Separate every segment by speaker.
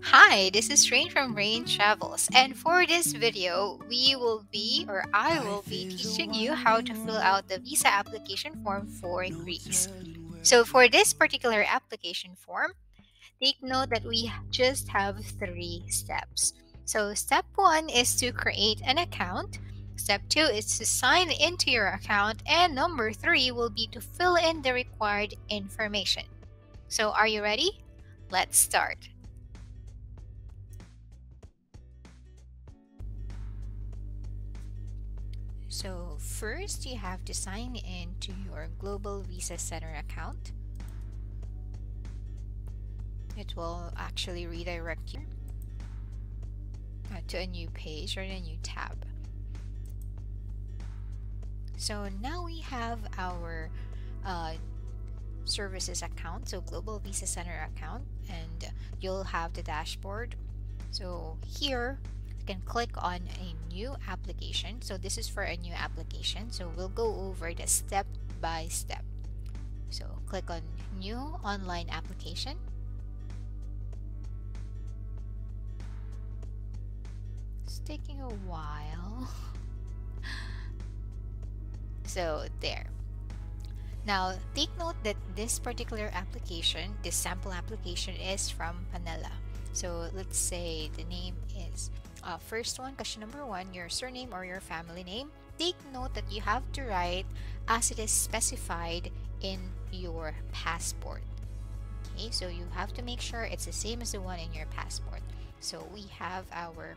Speaker 1: Hi, this is Rain from Rain Travels, and for this video, I will be teaching you how to fill out the visa application form for Greece. So for this particular application form, take note that we just have 3 steps. So step 1 is to create an account. Step 2 is to sign into your account, and number 3 will be to fill in the required information. So are you ready? Let's start. So first you have to sign in to your Global Visa Center account. It will actually redirect you to a new page or a new tab. So now we have our services account, so Global Visa Center account, and you'll have the dashboard. So here you can click on a new application. So this is for a new application, so we'll go over the step by step. So click on new online application. It's taking a while. So there. Now take note that this particular application, this sample application, is from Manila. So let's say the name is first one, question number 1, your surname or your family name. Take note that you have to write as it is specified in your passport. Okay, so you have to make sure it's the same as the one in your passport. So we have our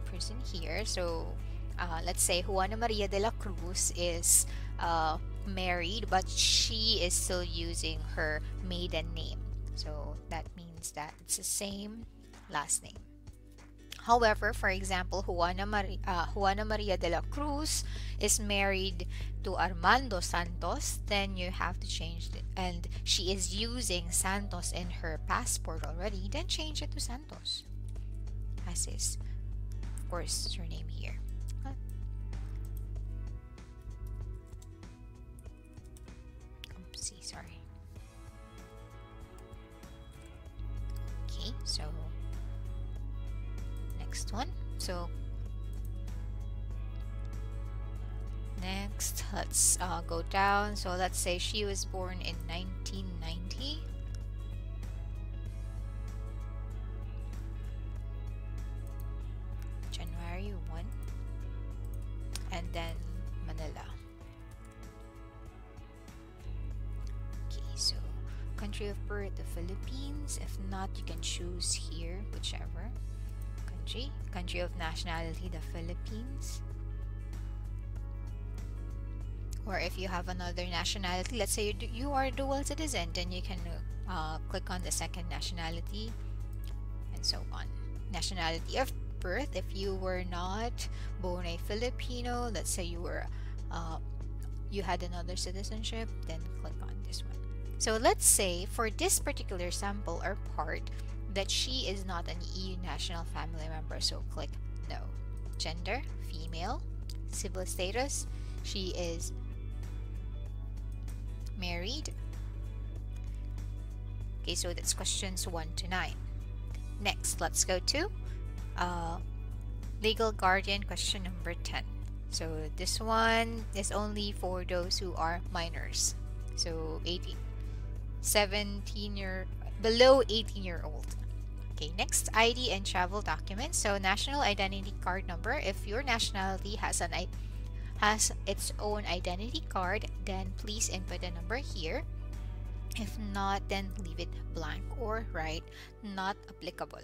Speaker 1: person here. So let's say Juana Maria de la Cruz is married, but she is still using her maiden name. So that means that it's the same last name. However, for example, Juana Maria de la Cruz is married to Armando Santos, then you have to change it. And she is using Santos in her passport already, then change it to Santos, as is, of course, her name here. Oopsie, sorry. Okay, so next one. So next, let's go down. So let's say she was born in 1990. January 1. And then Manila. Okay, so country of birth, the Philippines. If not, you can choose here, whichever country. Country of nationality, the Philippines. Or if you have another nationality, let's say you are a dual citizen, then you can click on the second nationality, and so on. Nationality of birth, if you were not born a Filipino, let's say you were you had another citizenship, then click on this one. So let's say for this particular sample or part that she is not an EU national family member, so click no. Gender, female. Civil status, she is married. Okay, so that's questions 1 to 9. Next, let's go to legal guardian, question number 10. So this one is only for those who are minors, so below 18-year-old. Okay, next, ID and travel documents. So national identity card number. If your nationality has its own identity card, then please input the number here. If not, then leave it blank or write not applicable.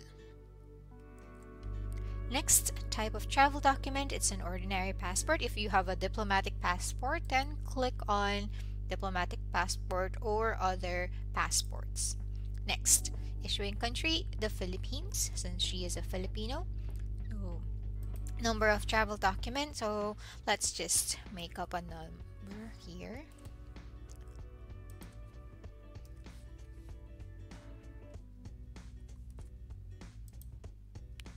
Speaker 1: Next, type of travel document. It's an ordinary passport. If you have a diplomatic passport, then click on diplomatic passport or other passports. Next, issuing country, the Philippines, since she is a Filipino. So, number of travel document. So let's just make up a number here.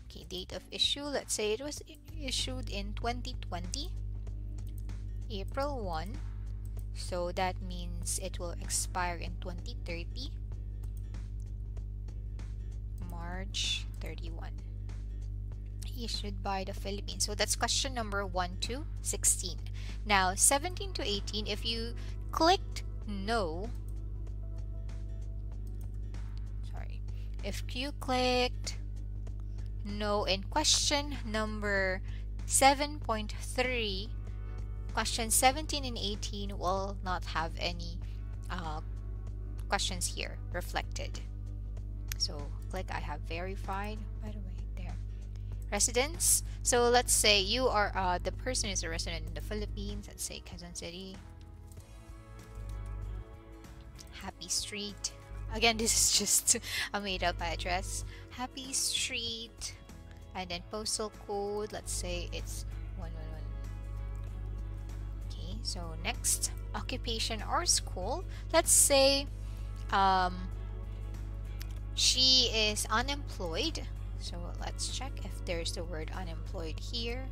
Speaker 1: Okay, date of issue, let's say it was issued in 2020, April 1. So that means it will expire in 2030. March 31. Issued by the Philippines. So that's question number 1 to 16. Now 17 to 18, if you clicked no, if you clicked no in question number 7.3, questions 17 and 18 will not have any questions here reflected. So click I have verified, by the way, there. Residence. So let's say you are the person is a resident in the Philippines. Let's say Quezon City. Happy Street. Again, this is just a made-up address. Happy Street. And then postal code. Let's say it's 111. Okay, so next, occupation or school. Let's say she is unemployed. So let's check if there's the word unemployed here.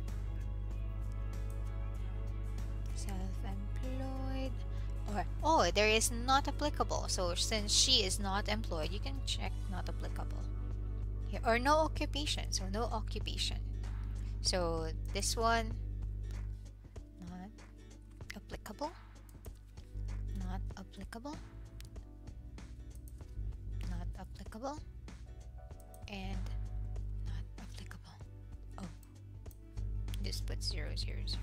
Speaker 1: Self-employed. Or there is not applicable. So since she is not employed, you can check not applicable here. Or no occupation. So no occupation. So this one, not applicable. Not applicable. Not applicable. And just put 0, 0, 0.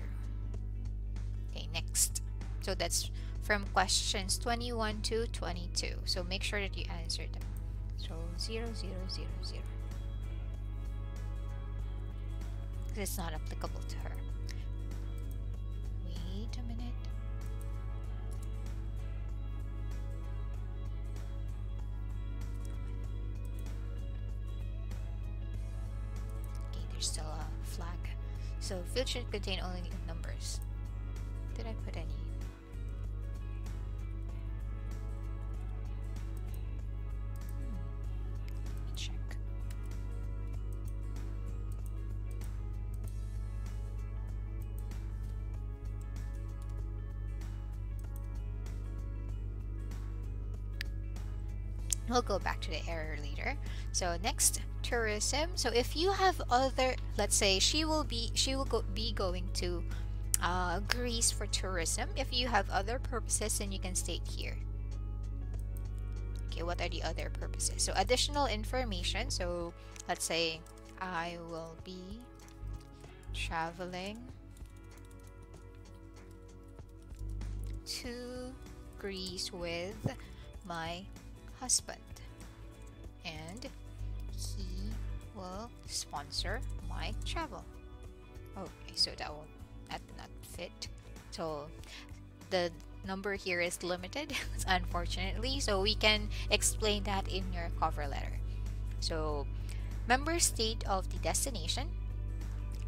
Speaker 1: Okay, next. So that's from questions 21 to 22. So make sure that you answer them. So 0, 0, 0, 0. Because it's not applicable to her. Wait a minute. Okay, there's still a flag. So field should contain only numbers. Did I put any? Let me check. We'll go back to the error later. So next, tourism. So if you have other, let's say she will be going to Greece for tourism. If you have other purposes, then you can state here. Okay, what are the other purposes? So additional information. So let's say I will be traveling to Greece with my husband, and he will sponsor my travel. Okay, so that will not fit. So the number here is limited, unfortunately. So we can explain that in your cover letter. So member state of the destination.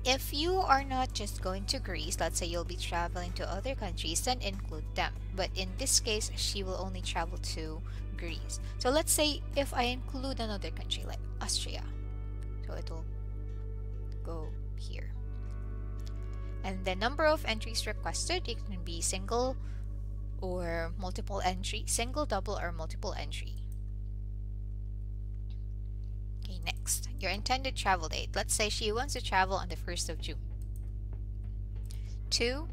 Speaker 1: If you are not just going to Greece, let's say you'll be traveling to other countries, then include them. But in this case, she will only travel to Greece. So let's say if I include another country like Austria, so it'll go here. And the number of entries requested, it can be single or multiple entry, single, double, or multiple entry. Okay, next, your intended travel date. Let's say she wants to travel on the 1st of June to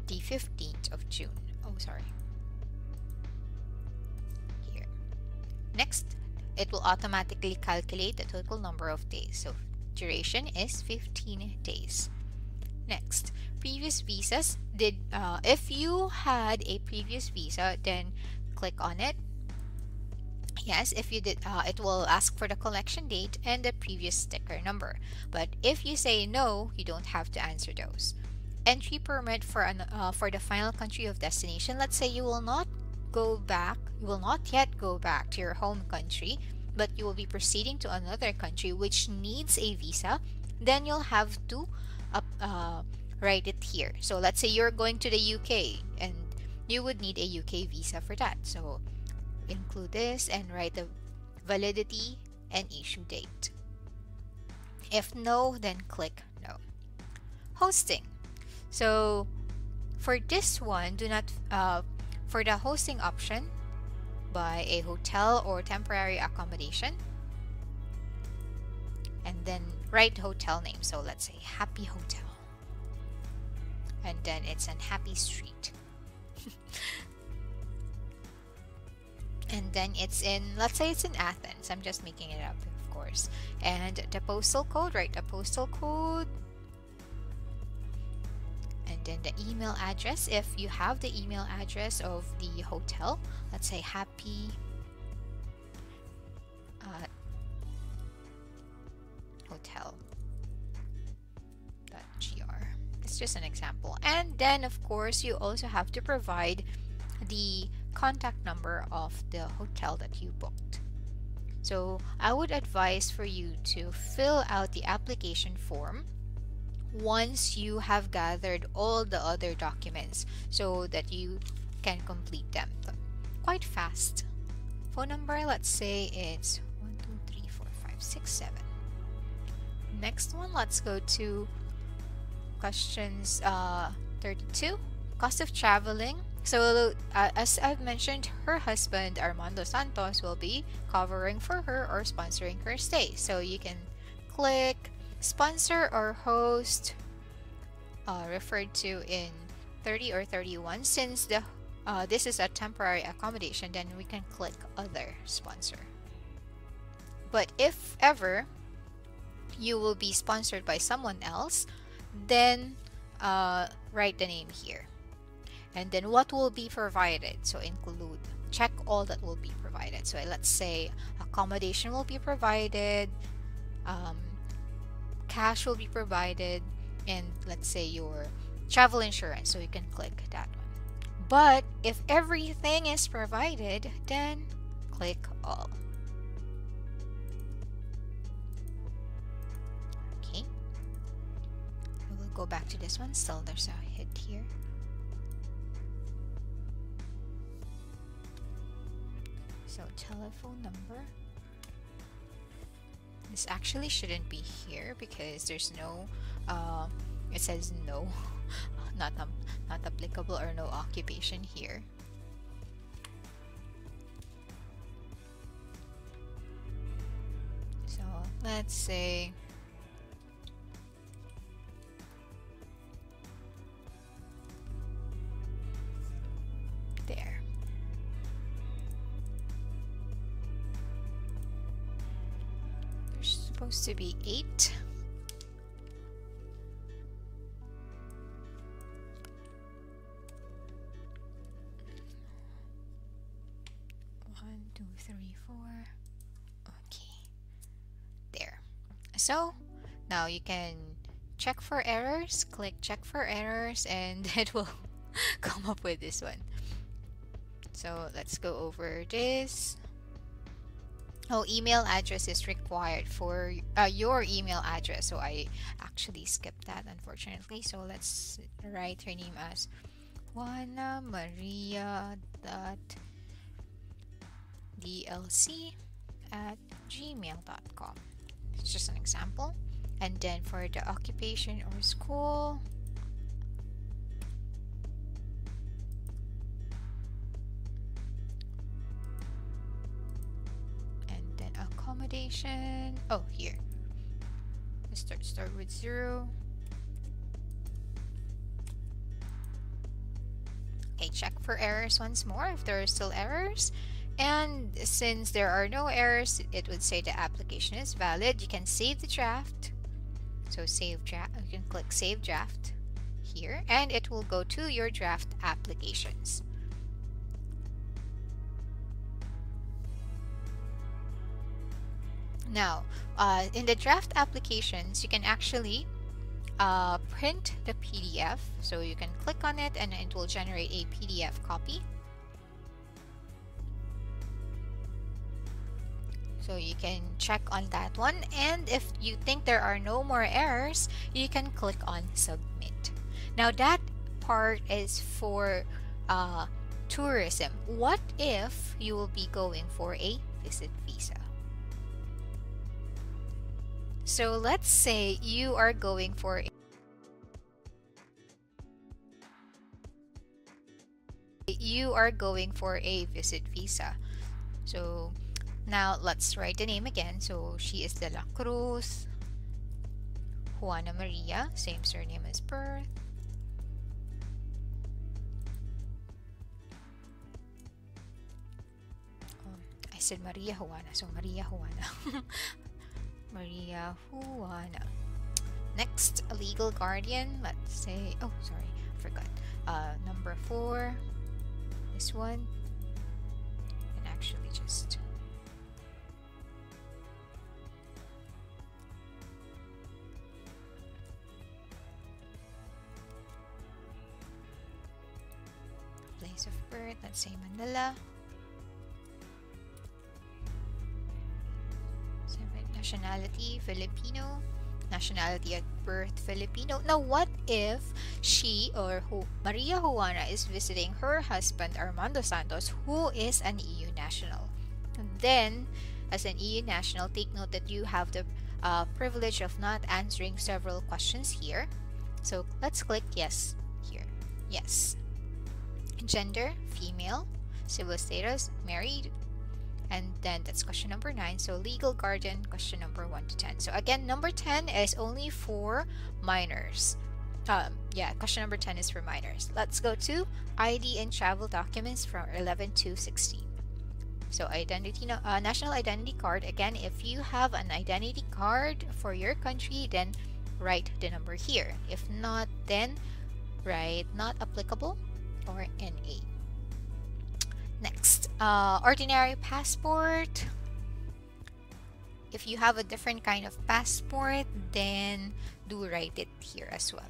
Speaker 1: the 15th of June. Oh, sorry. Here. Next, it will automatically calculate the total number of days. So duration is 15 days. Next, previous visas. If you had a previous visa, then click on it. Yes, if you did, it will ask for the collection date and the previous sticker number. But if you say no, you don't have to answer those. Entry permit for the final country of destination. Let's say you will not yet go back to your home country, but you will be proceeding to another country which needs a visa. Then you'll have to write it here. So let's say you're going to the UK and you would need a UK visa for that. So include this and write the validity and issue date. If no, then click no. Hosting. So for this one, do not for the hosting option, by a hotel or temporary accommodation, and then write hotel name. So let's say Happy Hotel, and then it's an Happy Street. And then it's in, let's say it's in Athens. I'm just making it up, of course. And the postal code, write the postal code. And then the email address, if you have the email address of the hotel. Let's say Happy hotel.gr. It's just an example. And then of course you also have to provide the contact number of the hotel that you booked. So I would advise for you to fill out the application form once you have gathered all the other documents so that you can complete them quite fast. Phone number, let's say it's 1 2 3 4 5 6 7. Next one, let's go to questions 32. Cost of traveling. So as I've mentioned, her husband Armando Santos will be covering for her or sponsoring her stay. So you can click sponsor or host referred to in 30 or 31. Since this is a temporary accommodation, then we can click other sponsor. But if ever you will be sponsored by someone else, then write the name here. And then what will be provided, so include, check all that will be provided. So let's say accommodation will be provided, cash will be provided, and let's say your travel insurance, so you can click that one. But if everything is provided, then click all. Okay, we will go back to this one. Still there's a hit here. So telephone number, this actually shouldn't be here because there's no it says no not applicable or no occupation here. So let's say there. There's supposed to be 8. One, two, three, 4. Okay. There. So now you can check for errors. Click check for errors and it will come up with this one. So let's go over this. Oh, email address is required for your email address. So I actually skipped that, unfortunately. So let's write her name as juanamaria.dlc@gmail.com. It's just an example. And then for the occupation or school, accommodation. Oh, here. Let's start with 0. Okay, check for errors once more if there are still errors. And since there are no errors, it would say the application is valid. You can save the draft. So save draft. You can click save draft here, and it will go to your draft applications. Now, in the draft applications, you can actually print the PDF. So you can click on it and it will generate a PDF copy. So you can check on that one. And if you think there are no more errors, you can click on submit. Now that part is for tourism. What if you will be going for a visit visa? So let's say you are going for a visit visa. So now let's write the name again. So she is De La Cruz Juana Maria, same surname as birth. I said Maria Juana, so Maria Juana. Maria Juana. Next, a legal guardian. Let's say, oh, sorry, I forgot. Number 4, this one, and actually just place of birth. Let's say Manila. 7, nationality Filipino. Nationality at birth Filipino. Now, what if she or Maria Juana is visiting her husband Armando Santos, who is an EU national? And then, as an EU national, take note that you have the privilege of not answering several questions here. So let's click yes here. Yes. Gender, female. Civil status, married. And then that's question number 9. So legal guardian, question number 1 to 10. So again, number 10 is only for minors. Yeah, question number 10 is for minors. Let's go to ID and travel documents from 11 to 16. So identity, national identity card. Again, if you have an identity card for your country, then write the number here. If not, then write not applicable or NA. Next, ordinary passport. If you have a different kind of passport, then do write it here as well.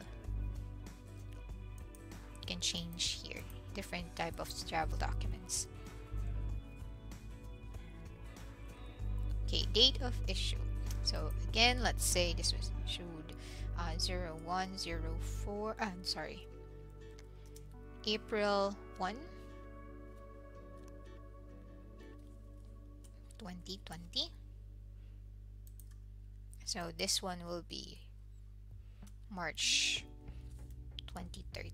Speaker 1: You can change here, different type of travel documents. Okay, date of issue. So again, let's say this was issued 0104, I'm sorry, April 1, 2020. So this one will be March 2030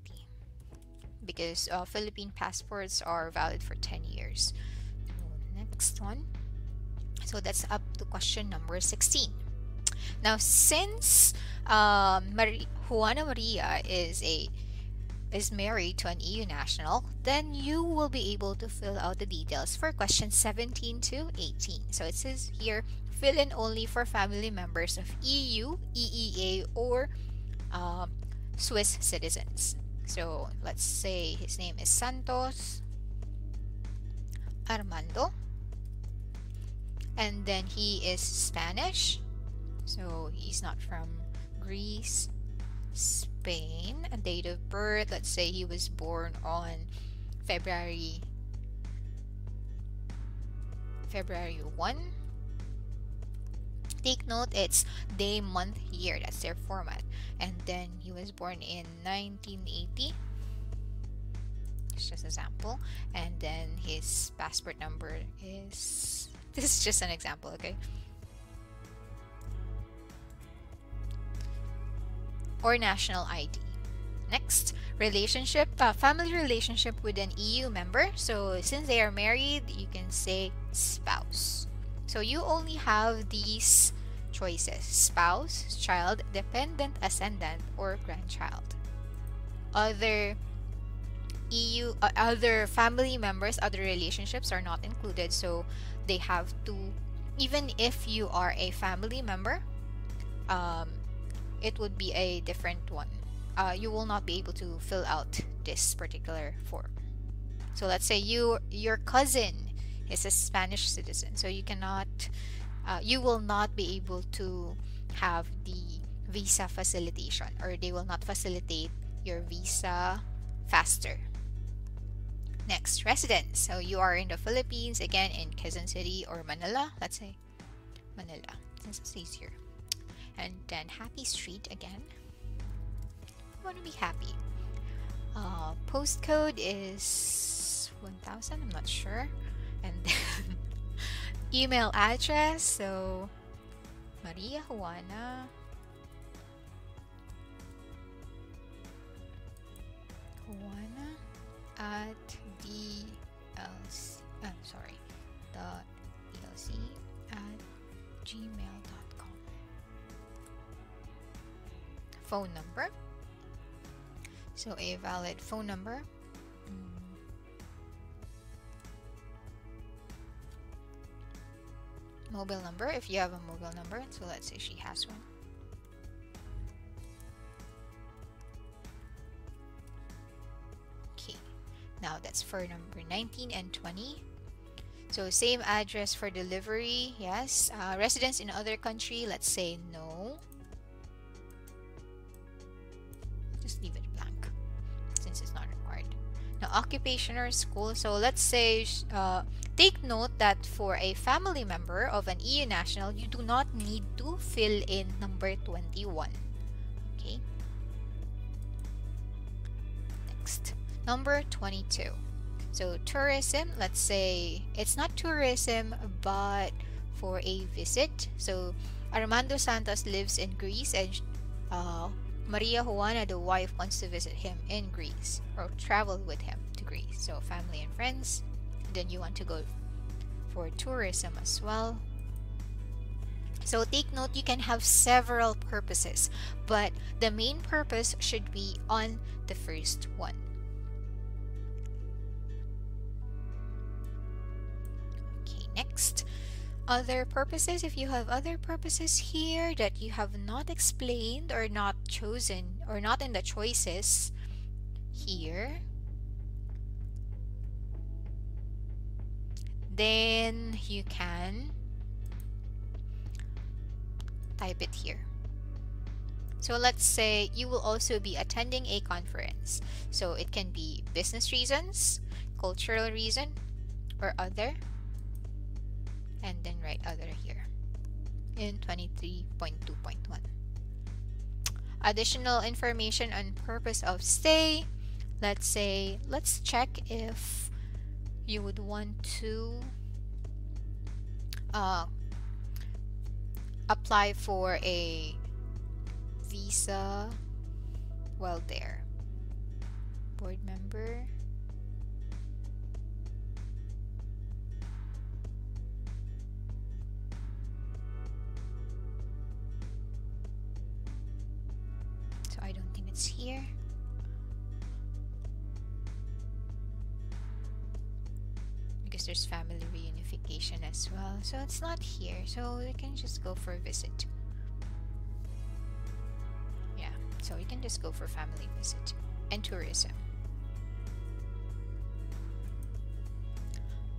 Speaker 1: because Philippine passports are valid for 10 years. Next one. So that's up to question number 16. Now, since Juana Maria is married to an EU national, then you will be able to fill out the details for questions 17 to 18. So it says here, fill in only for family members of EU, EEA, or Swiss citizens. So let's say his name is Santos Armando, and then he is Spanish, so he's not from Greece. Spain. A date of birth, let's say he was born on February 1. Take note, it's day, month, year. That's their format. And then he was born in 1980. It's just an example. And then his passport number is, this is just an example, okay? Or national ID. Next, relationship, family relationship with an EU member. So since they are married, you can say spouse. So you only have these choices: spouse, child, dependent, ascendant, or grandchild. Other EU, other family members, other relationships are not included. So they have to, even if you are a family member, it would be a different one. You will not be able to fill out this particular form. So let's say your cousin is a Spanish citizen, so you cannot, you will not be able to have the visa facilitation, or they will not facilitate your visa faster. Next, residence. So you are in the Philippines, again in Quezon City or Manila. Let's say Manila, since it's easier. And then happy street again. You want to be happy. Postcode is 1000, I'm not sure. And then email address, so Maria Juana at DLC, phone number. So a valid phone number. Mobile number, if you have a mobile number. So let's say she has one. Okay, now that's for number 19 and 20. So same address for delivery, yes. Residence in other country, let's say no. Just leave it blank since it's not required. Now occupation or school, so let's say take note that for a family member of an EU national, you do not need to fill in number 21. Okay. Next, number 22. So tourism, let's say it's not tourism but for a visit. So Armando Santos lives in Greece and Maria Juana, the wife, wants to visit him in Greece or travel with him to Greece. So family and friends. Then you want to go for tourism as well. So take note, you can have several purposes, but the main purpose should be on the first one. Okay, next. Other purposes, if you have other purposes here that you have not explained or not chosen or not in the choices here, then you can type it here. So let's say you will also be attending a conference. So it can be business reasons, cultural reason, or other. And then write other here in 23.2.1. Additional information on purpose of stay. Let's say, let's check if you would want to apply for a visa while there. Board member. So I don't think it's here. Because there's family reunification as well. So it's not here. So we can just go for a visit. Yeah, so we can just go for family visit and tourism.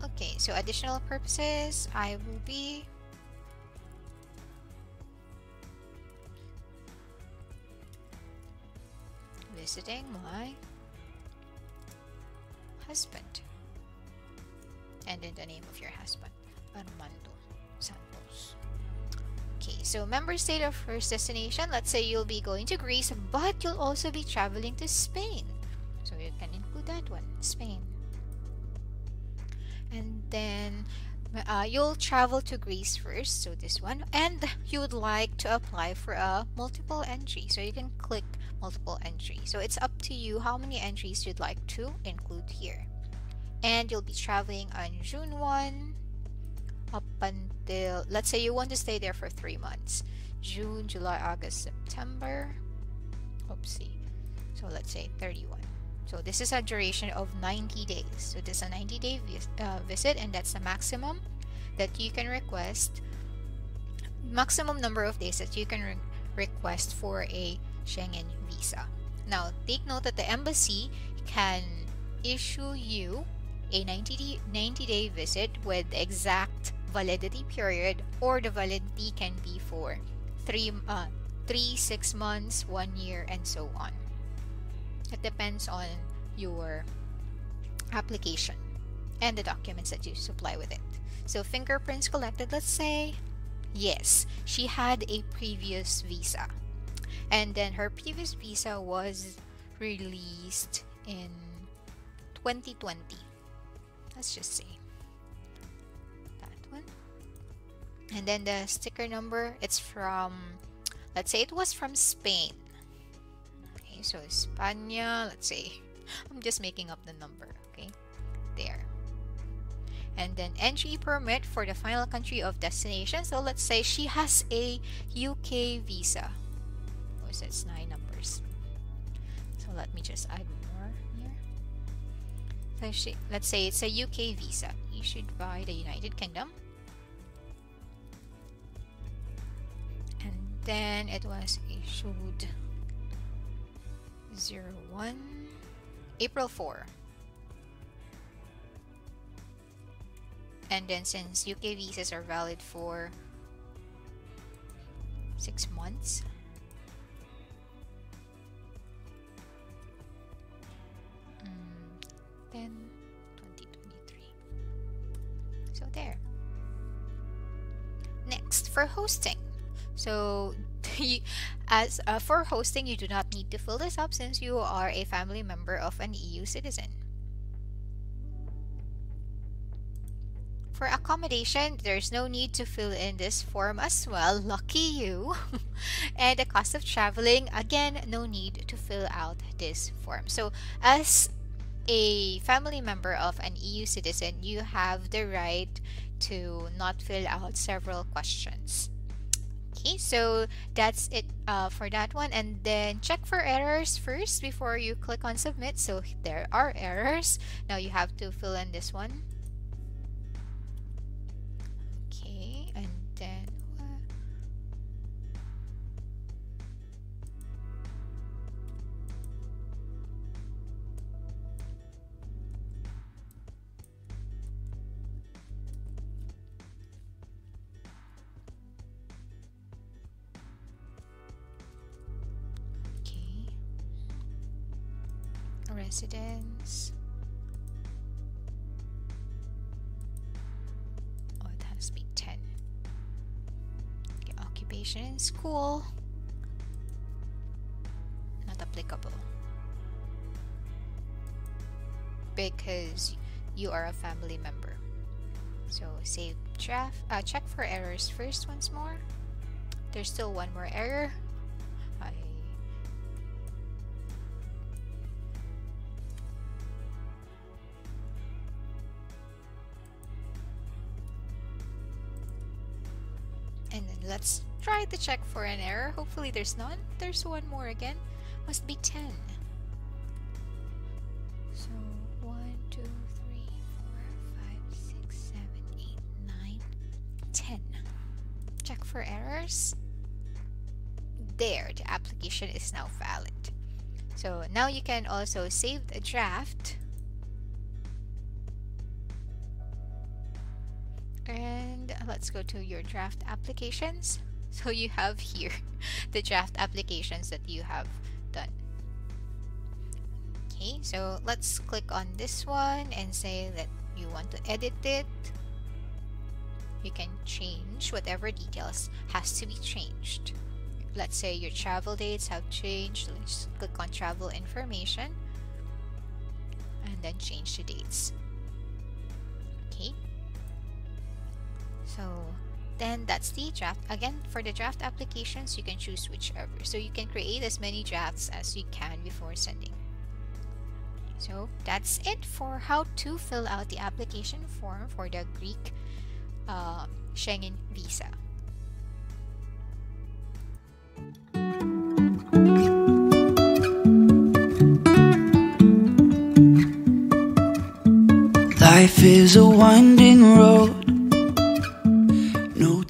Speaker 1: Okay, so additional purposes, I will be visiting my husband. And then the name of your husband, Armando Santos. Okay, so member state of first destination. Let's say you'll be going to Greece, but you'll also be traveling to Spain. So you can include that one, Spain. And then you'll travel to Greece first, so this one. And you would like to apply for a multiple entry. So you can click multiple entry. So it's up to you how many entries you'd like to include here. And you'll be traveling on June 1 up until, let's say you want to stay there for 3 months. June, July, August, September. Oopsie. So let's say 31. So this is a duration of 90 days. So this is a 90-day visit, and that's the maximum that you can request. Maximum number of days that you can request for a Schengen visa. Now, take note that the embassy can issue you a 90-day visit with the exact validity period, or the validity can be for 3, 6 months, 1 year, and so on. It depends on your application and the documents that you supply with it. So fingerprints collected, let's say, yes, she had a previous visa. And then her previous visa was released in 2020. Let's just say that one. And then the sticker number, it's from, let's say it was from Spain. Okay, so España, let's say, I'm just making up the number, okay, there. And then entry permit for the final country of destination. So let's say she has a UK visa. because it's 9 numbers. So let me just add more here. So let's say it's a UK visa issued by the United Kingdom. And then it was issued 01 April 4. And then since UK visas are valid for 6 months, then 2023. So there. Next, for hosting. So for hosting, you do not need to fill this up since you are a family member of an EU citizen. For accommodation, there's no need to fill in this form as well. Lucky you. And the cost of traveling, again, no need to fill out this form. So as a family member of an EU citizen, you have the right to not fill out several questions. Okay, so that's it for that one. And then check for errors first before you click on submit. So there are errors. Now you have to fill in this one. Okay, and then residence. Oh, it has to be 10. Okay, occupation in school. Not applicable. Because you are a family member. So save draft. Check for errors first once more. There's still one more error. And then let's try to check for an error. Hopefully there's none. There's one more again. Must be 10. So 1, 2, 3, 4, 5, 6, 7, 8, 9, 10. Check for errors. There, the application is now valid. So now you can also save the draft. And let's go to your draft applications. So you have here the draft applications that you have done. Okay, so let's click on this one and say that you want to edit it. You can change whatever details has to be changed. Let's say your travel dates have changed. Let's click on travel information and then change the dates. Okay. So then that's the draft. Again, for the draft applications, you can choose whichever. So you can create as many drafts as you can before sending. So that's it for how to fill out the application form for the Greek Schengen Visa.
Speaker 2: Life is a winding road. No